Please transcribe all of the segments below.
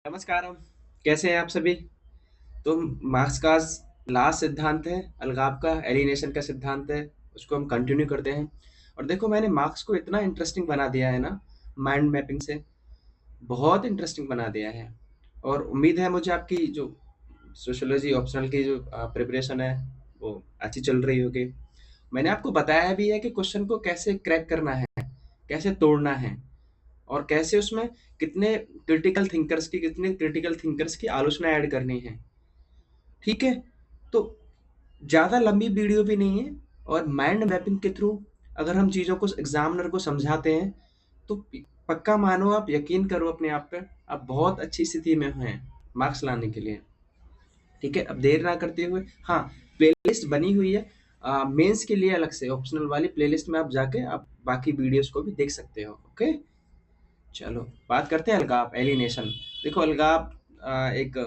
नमस्कार। कैसे हैं आप सभी? तो मार्क्स का लास्ट सिद्धांत है अलगाव का, एलिनेशन का सिद्धांत है, उसको हम कंटिन्यू करते हैं। और देखो, मैंने मार्क्स को इतना इंटरेस्टिंग बना दिया है ना, माइंड मैपिंग से बहुत इंटरेस्टिंग बना दिया है। और उम्मीद है मुझे आपकी जो सोशियोलॉजी ऑप्शनल की जो प्रिपरेशन है वो अच्छी चल रही होगी। मैंने आपको बताया भी है कि क्वेश्चन को कैसे क्रैक करना है, कैसे तोड़ना है, और कैसे उसमें कितने क्रिटिकल थिंकर्स की आलोचना ऐड करनी है। ठीक है? तो ज़्यादा लंबी वीडियो भी नहीं है, और माइंड मैपिंग के थ्रू अगर हम चीज़ों को एग्जामिनर को समझाते हैं तो पक्का मानो, आप यकीन करो अपने आप पे, आप बहुत अच्छी स्थिति में हैं मार्क्स लाने के लिए। ठीक है? अब देर ना करते हुए, हाँ, प्लेलिस्ट बनी हुई है मेंस के लिए अलग से, ऑप्शनल वाली प्लेलिस्ट में आप जाके आप बाकी वीडियोस को भी देख सकते हो। ओके, चलो बात करते हैं अलगाव, एलिनेशन। देखो, अलगाव एक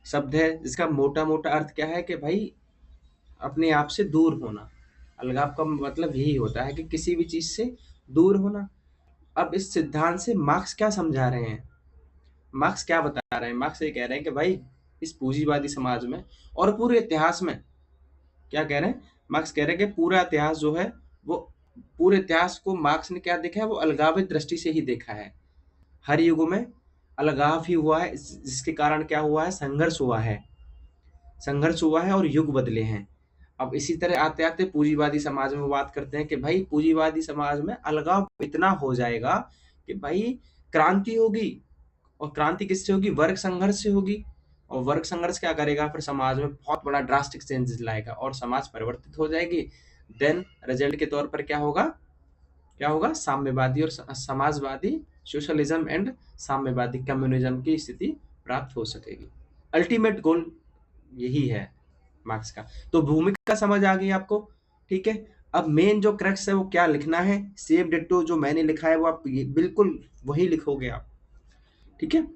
शब्द है जिसका मोटा मोटा अर्थ क्या है कि भाई अपने आप से दूर होना। अलगाव का मतलब यही होता है कि किसी भी चीज से दूर होना। अब इस सिद्धांत से मार्क्स क्या समझा रहे हैं, मार्क्स क्या बता रहे हैं? मार्क्स ये कह रहे हैं कि भाई इस पूंजीवादी समाज में और पूरे इतिहास में, क्या कह रहे हैं? मार्क्स कह रहे हैं कि पूरा इतिहास जो है वो, पूरे इतिहास को मार्क्स ने क्या देखा है, वो अलगावित दृष्टि से ही देखा है। हर युग में अलगाव ही हुआ है, जिसके कारण क्या हुआ है, संघर्ष हुआ है और युग बदले हैं। अब इसी तरह आते आते पूंजीवादी समाज में बात करते हैं कि भाई पूंजीवादी समाज में अलगाव इतना हो जाएगा कि भाई क्रांति होगी। और क्रांति किससे होगी? वर्ग संघर्ष से होगी। और वर्ग संघर्ष क्या करेगा? फिर समाज में बहुत बड़ा ड्रास्टिक चेंजेस लाएगा और समाज परिवर्तित हो जाएगी। देन रिजल्ट के तौर पर क्या होगा? क्या होगा? साम्यवादी और समाजवादी, सोशलिज्म एंड साम्यवादी कम्युनिज्म की स्थिति प्राप्त हो सकेगी। अल्टीमेट गोल यही है मार्क्स का। तो भूमिका समझ आ गई आपको? ठीक है। अब मेन जो क्रक्स है वो क्या लिखना है, सेम डिट्टो जो मैंने लिखा है वो आप बिल्कुल वही लिखोगे आप। ठीक है।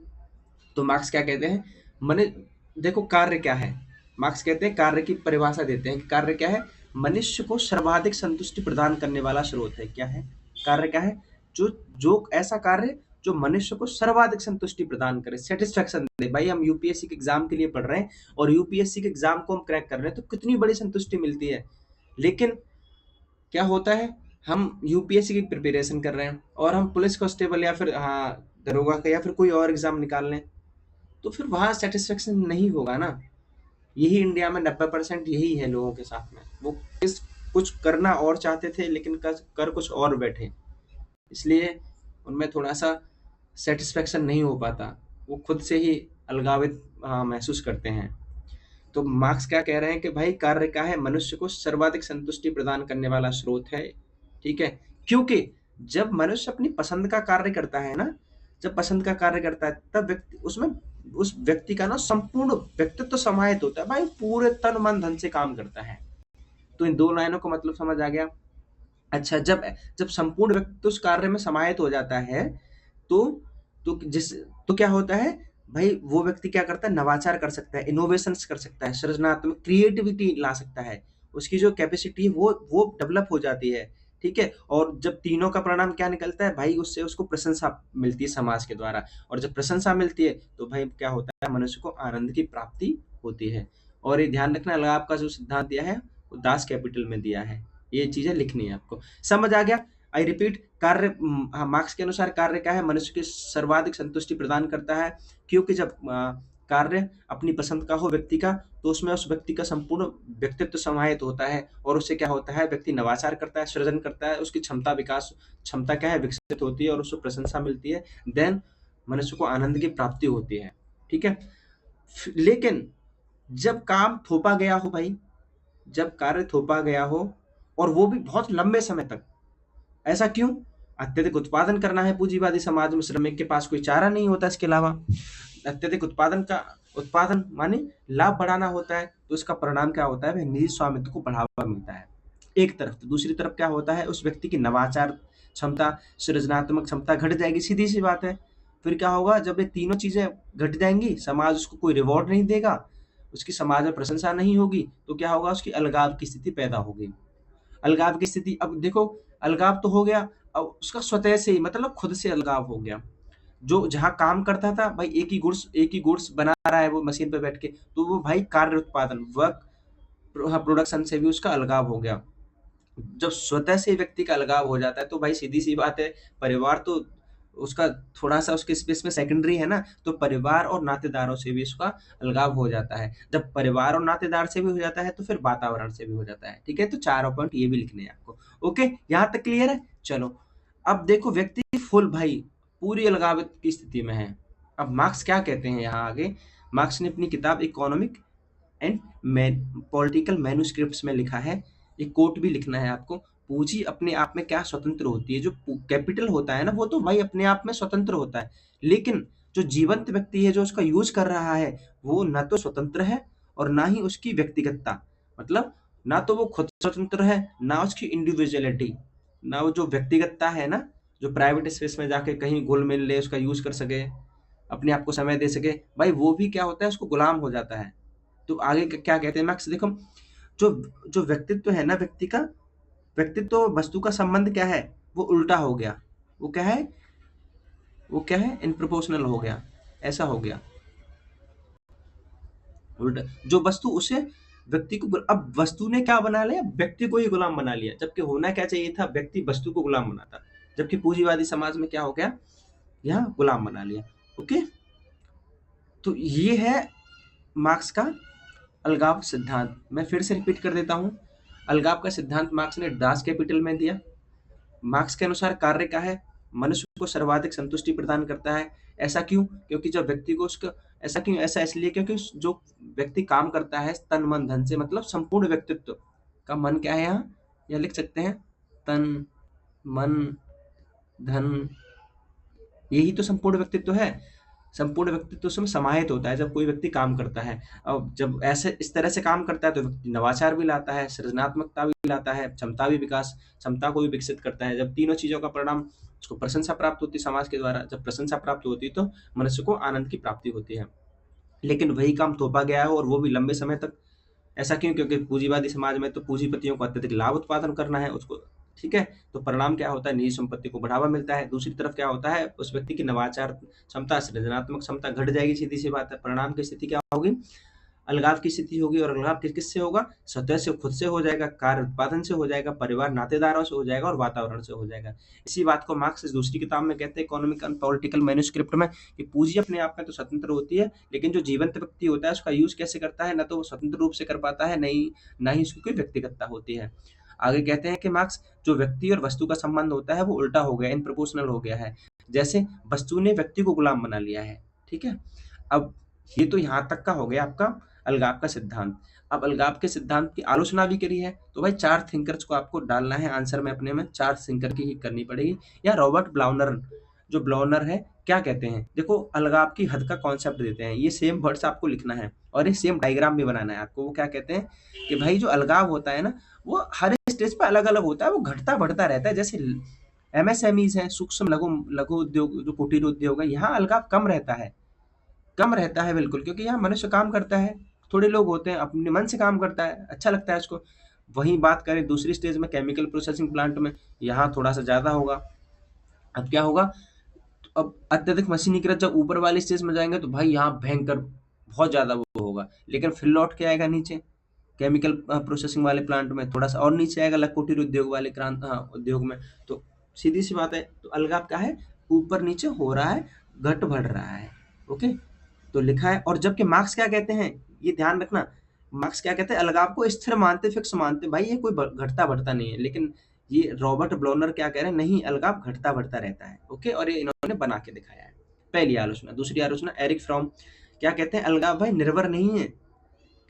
तो मार्क्स क्या कहते हैं? मने देखो, कार्य क्या है? मार्क्स कहते हैं, कार्य की परिभाषा देते हैं कि कार्य क्या है? मनुष्य को सर्वाधिक संतुष्टि प्रदान करने वाला स्रोत है। क्या है कार्य? क्या है? जो जो ऐसा कार्य जो मनुष्य को सर्वाधिक संतुष्टि प्रदान करे, सेटिस्फेक्शन दे। भाई हम यूपीएससी के एग्जाम के लिए पढ़ रहे हैं और यूपीएससी के एग्जाम को हम क्रैक कर रहे हैं तो कितनी बड़ी संतुष्टि मिलती है। लेकिन क्या होता है, हम यूपीएससी की प्रिपरेशन कर रहे हैं और हम पुलिस कांस्टेबल या फिर हाँ दरोगा का या फिर कोई और एग्जाम निकाल लें, तो फिर वहाँ सेटिस्फेक्शन नहीं होगा ना। यही इंडिया में 90% यही है लोगों के साथ में। वो किस कुछ करना और चाहते थे लेकिन कर कुछ और बैठे, इसलिए उनमें थोड़ा सा सेटिस्फेक्शन नहीं हो पाता। वो खुद से ही अलगावित महसूस करते हैं। तो मार्क्स क्या कह रहे हैं कि भाई कार्य क्या है? मनुष्य को सर्वाधिक संतुष्टि प्रदान करने वाला स्रोत है। ठीक है। क्योंकि जब मनुष्य अपनी पसंद का कार्य करता है ना, जब पसंद का कार्य करता है तब व्यक्ति उसमें, उस व्यक्ति का ना संपूर्ण व्यक्तित्व समाहित होता है। भाई पूरे तन मन धन से काम करता है। तो इन दो लाइनों का मतलब समझ आ गया। अच्छा, जब जब संपूर्ण व्यक्ति उस कार्य में समाहित हो जाता है तो जिस तो क्या होता है भाई, वो व्यक्ति क्या करता है? नवाचार कर सकता है, इनोवेशंस कर सकता है, सृजनात्मक क्रिएटिविटी ला सकता है। उसकी जो कैपेसिटी है वो डेवलप हो जाती है। ठीक है। और जब तीनों का परिणाम क्या निकलता है भाई, उससे उसको प्रशंसा मिलती है समाज के द्वारा। और जब प्रशंसा मिलती है तो भाई क्या होता है, मनुष्य को आनंद की प्राप्ति होती है। और ये ध्यान रखना, अलगाव का जो सिद्धांत दिया है वो दास कैपिटल में दिया है। ये चीजें लिखनी है आपको। समझ आ गया? आई रिपीट, कार्य, हाँ, मार्क्स के अनुसार कार्य क्या है? मनुष्य की सर्वाधिक संतुष्टि प्रदान करता है। क्योंकि जब कार्य अपनी पसंद का हो व्यक्ति का, तो उसमें उस व्यक्ति का संपूर्ण व्यक्तित्व समाहित होता है और उससे क्या होता है, व्यक्ति नवाचार करता है, सृजन करता है, उसकी क्षमता क्या है, विकसित होती है और उसको प्रशंसा मिलती है। देन मनुष्य को आनंद की प्राप्ति होती है। ठीक है। लेकिन जब काम थोपा गया हो भाई, जब कार्य थोपा गया हो और वो भी बहुत लंबे समय तक, ऐसा क्यों? अत्यधिक उत्पादन करना है पूंजीवादी समाज में, श्रमिक के पास कोई चारा नहीं होता इसके अलावा। अत्यधिक उत्पादन माने लाभ बढ़ाना होता है, तो इसका परिणाम क्या होता है भाई? निजी स्वामित्व को बढ़ावा मिलता है एक तरफ। तो दूसरी तरफ क्या होता है, उस व्यक्ति की नवाचार क्षमता, सृजनात्मक क्षमता घट जाएगी, सीधी सी बात है। फिर क्या होगा, जब ये तीनों चीजें घट जाएंगी, समाज उसको कोई रिवॉर्ड नहीं देगा, उसकी समाज में प्रशंसा नहीं होगी, तो क्या होगा, उसकी अलगाव की स्थिति पैदा होगी। अलगाव की स्थिति, अब देखो, अलगाव तो हो गया, अब उसका स्वतः से ही मतलब खुद से अलगाव हो गया। जो जहाँ काम करता था भाई, एक ही गुड्स बना रहा है वो मशीन पे बैठ के, तो वो भाई कार्य उत्पादन, वर्क प्रोडक्शन से भी उसका अलगाव हो गया। जब स्वतः से व्यक्ति का अलगाव हो जाता है तो भाई सीधी सी बात है, परिवार तो उसका थोड़ा सा उसके स्पेस में सेकेंडरी है ना, तो परिवार और नातेदारों से भी उसका अलगाव हो जाता है। जब परिवार और नातेदार से भी हो जाता है तो फिर वातावरण से भी हो जाता है। ठीक है, तो चारों पॉइंट ये भी लिखने हैं आपको। ओके, यहाँ तक क्लियर है? चलो, अब देखो व्यक्ति फुल भाई पूरी अलगाव की स्थिति में है। अब मार्क्स क्या कहते हैं यहाँ आगे, मार्क्स ने अपनी किताब इकोनॉमिक एंड पॉलिटिकल मैन्यूस्क्रिप्ट्स में लिखा है, एक कोट भी लिखना है आपको। पूंजी अपने आप में क्या स्वतंत्र होती है, जो कैपिटल होता है ना वो तो भाई अपने आप में स्वतंत्र होता है, लेकिन जो जीवंत व्यक्ति है जो उसका यूज कर रहा है वो ना तो स्वतंत्र है और ना ही उसकी व्यक्तिगतता, मतलब ना तो वो खुद स्वतंत्र है ना उसकी इंडिविजुअलिटी, ना वो जो व्यक्तिगतता है ना, जो प्राइवेट स्पेस में जाके कहीं घुल मिल ले, उसका यूज कर सके, अपने आप को समय दे सके, भाई वो भी क्या होता है, उसको गुलाम हो जाता है। तो आगे क्या कहते हैं मैक्स, देखो जो जो व्यक्तित्व है ना, व्यक्तित्व और वस्तु का संबंध क्या है, वो उल्टा हो गया। वो क्या है, वो क्या है, इनप्रोपोर्शनल हो गया, ऐसा हो गया उल्टा। जो वस्तु उसे व्यक्ति को अब वस्तु ने क्या बना लिया, व्यक्ति को ही गुलाम बना लिया, जबकि होना क्या चाहिए था, व्यक्ति वस्तु को गुलाम बनाता, जबकि पूंजीवादी समाज में क्या हो गया, यहाँ गुलाम बना लिया। ओके, तो ये है मार्क्स का अलगाव सिद्धांत। मैं फिर से रिपीट कर देता हूँ, अलगाव का सिद्धांत मार्क्स ने दास कैपिटल में दिया। मार्क्स के अनुसार कार्य का है, मनुष्य को सर्वाधिक संतुष्टि प्रदान करता है। ऐसा क्यों, क्योंकि जब व्यक्ति को उसका, ऐसा क्यों, ऐसा इसलिए क्योंकि जो व्यक्ति काम करता है तन मन धन से, मतलब संपूर्ण व्यक्तित्व का मन क्या है यहाँ, या लिख सकते हैं तन मन धन, यही तो संपूर्ण व्यक्तित्व है। संपूर्ण व्यक्तित्व उसमें समाहित होता है जब कोई व्यक्ति काम करता है। अब जब ऐसे इस तरह से काम करता है तो व्यक्ति नवाचार भी लाता है, सृजनात्मकता भी लाता है, क्षमता को भी विकसित करता है। जब तीनों चीजों का परिणाम उसको प्रशंसा प्राप्त होती है समाज के द्वारा, जब प्रशंसा प्राप्त होती है तो मनुष्य को आनंद की प्राप्ति होती है। लेकिन वही काम थोपा गया है और वो भी लंबे समय तक। ऐसा क्यों, क्योंकि पूंजीवादी समाज में तो पूंजीपतियों को अत्यधिक लाभ उत्पादन करना है उसको। ठीक है, तो परिणाम क्या होता है, निजी संपत्ति को बढ़ावा मिलता है। दूसरी तरफ क्या होता है, उस व्यक्ति की नवाचार क्षमता, सृजनात्मक क्षमता घट जाएगी, सीधी सी बात है। परिणाम की स्थिति क्या होगी, अलगाव की स्थिति होगी, और अलगाव किससे होगा, स्वतः से, खुद से हो जाएगा, कार्य उत्पादन से हो जाएगा, परिवार नातेदारों से हो जाएगा और वातावरण से हो जाएगा। इसी बात को मार्क्स इस दूसरी किताब में कहते हैं, इकोनॉमिक एंड पॉलिटिकल मैन्यूस्क्रिप्ट में, कि पूंजी अपने आप में तो स्वतंत्र होती है, लेकिन जो जीवंत व्यक्ति होता है उसका यूज कैसे करता है, ना तो वो स्वतंत्र रूप से कर पाता है, नहीं ना ही उसकी कोई व्यक्तिगतता होती है। आगे कहते हैं कि मार्क्स, जो व्यक्ति और वस्तु का संबंध होता है वो उल्टा हो गया, इनप्रोपोर्शनल हो गया है, जैसे वस्तु ने व्यक्ति को गुलाम बना लिया है। ठीक है, अब ये तो यहाँ तक का हो गया आपका अलगाव का सिद्धांत। अब अलगाव के सिद्धांत की आलोचना भी करी है, तो भाई 4 थिंकर्स को आपको डालना है आंसर में अपने में, 4 थिंकर की ही करनी पड़ेगी। या रॉबर्ट ब्लाउनर, जो ब्लाउनर है, क्या कहते हैं, देखो अलगाव की हद का कॉन्सेप्ट देते हैं, ये सेम वर्ड्स आपको लिखना है और ये सेम डायग्राम भी बनाना है आपको। वो क्या कहते हैं कि भाई जो अलगाव होता है ना, वो हर स्टेज पर अलग अलग होता है, वो घटता बढ़ता रहता है। जैसे एमएसएमईज है, सूक्ष्म लघु लघु उद्योग, जो कुटीर उद्योग है, यहाँ अलगाव कम रहता है, कम रहता है बिल्कुल, क्योंकि यहाँ मनुष्य काम करता है, थोड़े लोग होते हैं अपने मन से काम करता है, अच्छा लगता है उसको। वहीं बात करें दूसरी स्टेज में, केमिकल प्रोसेसिंग प्लांट में, यहाँ थोड़ा सा ज्यादा होगा। अब क्या होगा, अब अत्यधिक मशीनीकृत जब ऊपर वाली स्टेज में जाएंगे तो भाई यहाँ भयंकर बहुत ज्यादा वो होगा, लेकिन फिर लौट के आएगा नीचे, केमिकल प्रोसेसिंग वाले प्लांट में थोड़ा सा और नीचे आएगा, कुटीर उद्योग वाले उद्योग में। तो सीधी सी बात है, तो अलगाव क्या है, ऊपर नीचे हो रहा है, घट बढ़ रहा है। ओके, तो लिखा है। और जबकि मार्क्स क्या कहते हैं, ये ध्यान रखना, मार्क्स क्या कहते हैं, अलगाव को स्थिर मानते, फिक्स मानते, भाई ये कोई घटता बढ़ता नहीं है। लेकिन ये रॉबर्ट ब्लोनर क्या कह रहे हैं, नहीं अलगाव घटता बढ़ता रहता है। ओके, और ये इन्होंने बना के दिखाया है। पहली आलोचना। दूसरी आलोचना, एरिक फ्रॉम क्या कहते हैं, अलगाव भाई निर्भर नहीं है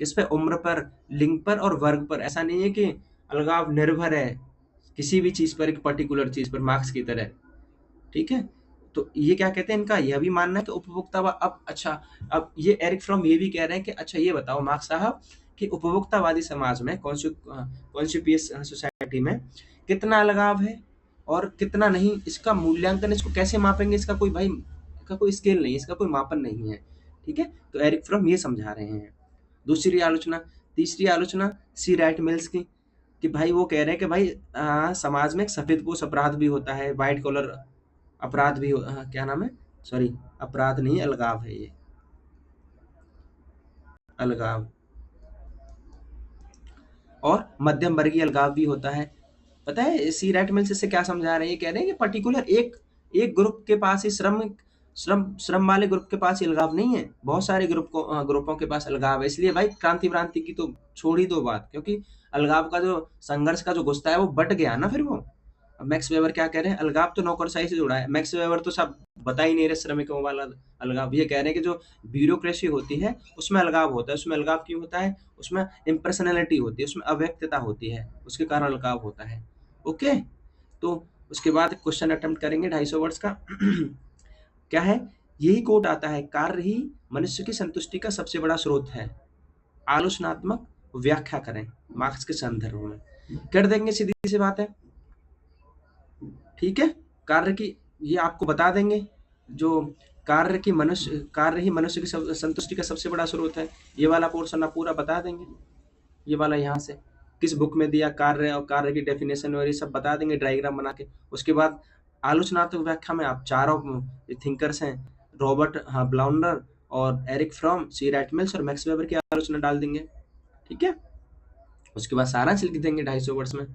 किस पे, उम्र पर, लिंग पर और वर्ग पर। ऐसा नहीं है कि अलगाव निर्भर है किसी भी चीज पर, एक पर्टिकुलर चीज पर, मार्क्स की तरह। ठीक है, तो ये क्या कहते हैं, इनका यह भी मानना है कि उपभोक्ता अब अच्छा, अब ये एरिक फ्रॉम ये भी कह रहे हैं कि अच्छा ये बताओ मार्क्स साहब कि उपभोक्तावादी समाज में, कॉन्स्टिट्यूएंट सोसाइटी में कितना अलगाव है और कितना नहीं, इसका मूल्यांकन, इसको कैसे मापेंगे, इसका कोई भाई, इसका कोई स्केल नहीं है, इसका कोई मापन नहीं है। ठीक है, तो एरिक फ्रॉम ये समझा रहे हैं। दूसरी आलोचना। तीसरी आलोचना सी राइट मिल्स की, कि भाई वो कह रहे हैं कि भाई समाज में एक सफेदपोश अपराध भी होता है, व्हाइट कॉलर अपराध भी क्या नाम है, सॉरी, अपराध नहीं, अलगाव है ये, अलगाव। और मध्यम वर्गीय अलगाव भी होता है। पता है सी रैट मिल्स इससे क्या समझा रहे हैं? ये कह रहे हैं कि पर्टिकुलर एक एक ग्रुप के पास ही श्रम वाले ग्रुप के पास ही अलगाव नहीं है, बहुत सारे ग्रुपों के पास अलगाव है। इसलिए भाई क्रांति व्रांति की तो छोड़ ही दो बात, क्योंकि अलगाव का जो संघर्ष का जो गुस्सा है वो बट गया ना फिर वो। अब मैक्स वेबर क्या कह रहे हैं? अलगाव तो नौकरशाही से जुड़ा है। मैक्स वेबर तो सब बता ही नहीं रहे श्रमिकों वाला अलगाव। ये कह रहे हैं कि जो ब्यूरोक्रेसी होती है उसमें अलगाव होता है। उसमें अलगाव क्यों होता है? उसमें इम्पर्सनैलिटी होती है, उसमें अव्यक्तता होती है, उसके कारण अलगाव होता है। ओके, तो उसके बाद क्वेश्चन अटेम्प्ट करेंगे 250 वर्ड्स का। क्या है? यही कोट आता है, कार्य ही मनुष्य की संतुष्टि का सबसे बड़ा स्रोत है। आलोचनात्मक व्याख्या करें मार्क्स के संदर्भ में। कर देंगे, सीधी सी बात है, ठीक है। कार्य की ये आपको बता देंगे, जो कार्य ही मनुष्य की संतुष्टि का सबसे बड़ा स्रोत है। ये वाला पोर्शन आप पूरा बता देंगे, ये वाला यहाँ से किस बुक में दिया कार्य और कार्य की डेफिनेशन और ये सब बता देंगे डायग्राम बना के। उसके बाद आलोचनात्मक व्याख्या में आप चारों थिंकर्स हैं, रॉबर्ट ब्लाउंडर और Eric Fromm, C Wright Mills और मैक्स वेबर की आलोचना डाल देंगे, ठीक है। उसके बाद सारांश लिख देंगे 250 वर्ड्स में।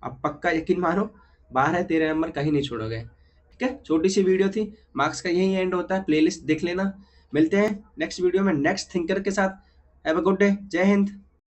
आप पक्का यकीन मानो 12-13 नंबर कहीं नहीं छोड़ोगे, ठीक है। छोटी सी वीडियो थी, मार्क्स का यही एंड होता है, प्लेलिस्ट देख लेना। मिलते हैं नेक्स्ट वीडियो में नेक्स्ट थिंकर के साथ। हैव अ गुड डे, जय हिंद।